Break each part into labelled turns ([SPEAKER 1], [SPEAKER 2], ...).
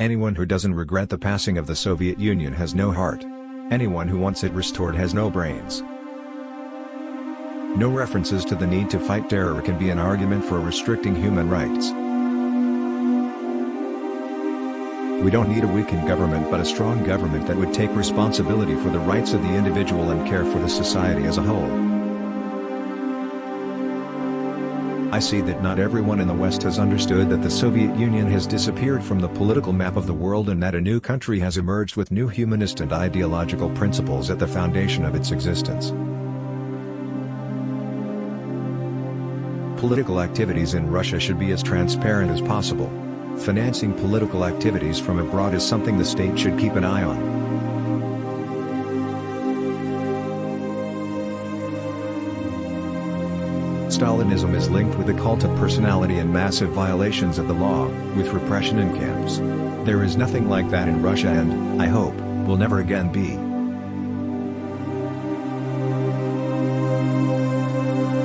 [SPEAKER 1] Anyone who doesn't regret the passing of the Soviet Union has no heart. Anyone who wants it restored has no brains. No references to the need to fight terror can be an argument for restricting human rights. We don't need a weakened government but a strong government that would take responsibility for the rights of the individual and care for the society as a whole. I see that not everyone in the West has understood that the Soviet Union has disappeared from the political map of the world and that a new country has emerged with new humanist and ideological principles at the foundation of its existence. Political activities in Russia should be as transparent as possible. Financing political activities from abroad is something the state should keep an eye on. Stalinism is linked with a cult of personality and massive violations of the law, with repression in camps. There is nothing like that in Russia and, I hope, will never again be.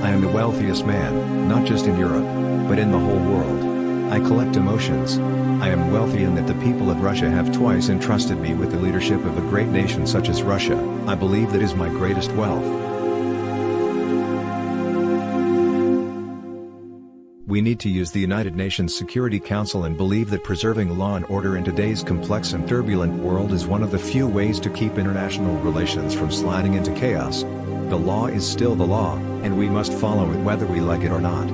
[SPEAKER 1] I am the wealthiest man, not just in Europe, but in the whole world. I collect emotions. I am wealthy in that the people of Russia have twice entrusted me with the leadership of a great nation such as Russia. I believe that is my greatest wealth. We need to use the United Nations Security Council and believe that preserving law and order in today's complex and turbulent world is one of the few ways to keep international relations from sliding into chaos. The law is still the law, and we must follow it whether we like it or not.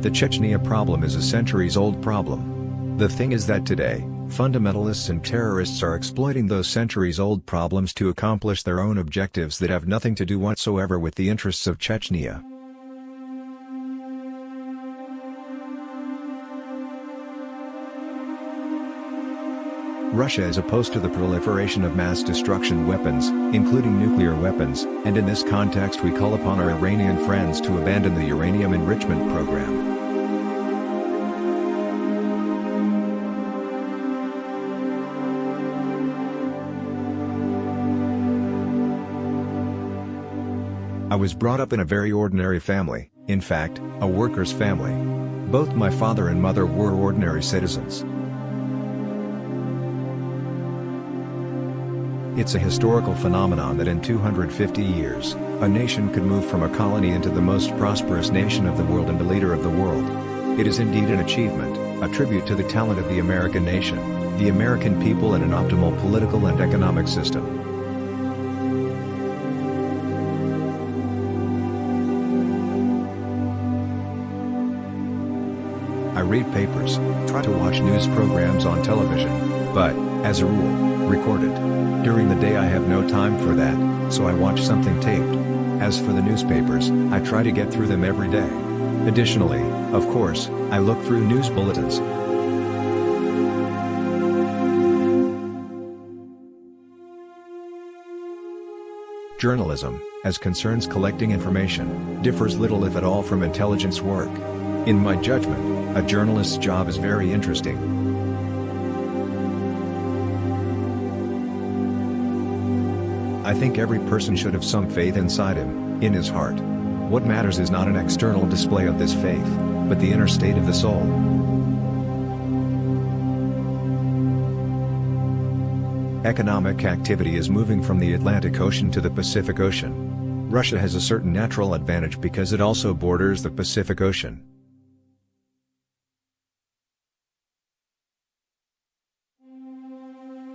[SPEAKER 1] The Chechnya problem is a centuries-old problem. The thing is that today, fundamentalists and terrorists are exploiting those centuries-old problems to accomplish their own objectives that have nothing to do whatsoever with the interests of Chechnya. Russia is opposed to the proliferation of mass destruction weapons, including nuclear weapons, and in this context we call upon our Iranian friends to abandon the uranium enrichment program. I was brought up in a very ordinary family, in fact, a worker's family. Both my father and mother were ordinary citizens. It's a historical phenomenon that in 250 years, a nation could move from a colony into the most prosperous nation of the world and a leader of the world. It is indeed an achievement, a tribute to the talent of the American nation, the American people and an optimal political and economic system. I read papers, try to watch news programs on television, but, as a rule, record it. During the day I have no time for that, so I watch something taped. As for the newspapers, I try to get through them every day. Additionally, of course, I look through news bulletins. Journalism, as concerns collecting information, differs little if at all from intelligence work. In my judgment, a journalist's job is very interesting. I think every person should have some faith inside him, in his heart. What matters is not an external display of this faith, but the inner state of the soul. Economic activity is moving from the Atlantic Ocean to the Pacific Ocean. Russia has a certain natural advantage because it also borders the Pacific Ocean.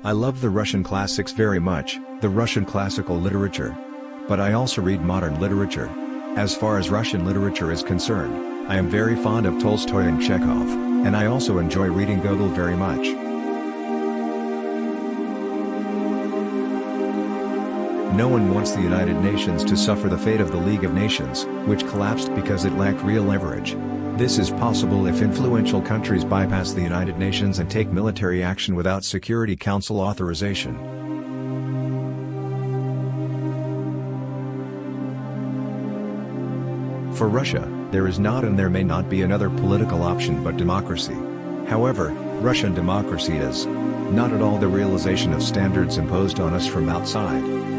[SPEAKER 1] I love the Russian classics very much, the Russian classical literature. But I also read modern literature. As far as Russian literature is concerned, I am very fond of Tolstoy and Chekhov, and I also enjoy reading Gogol very much. No one wants the United Nations to suffer the fate of the League of Nations, which collapsed because it lacked real leverage. This is possible if influential countries bypass the United Nations and take military action without Security Council authorization. For Russia, there is not and there may not be another political option but democracy. However, Russian democracy is not at all the realization of standards imposed on us from outside.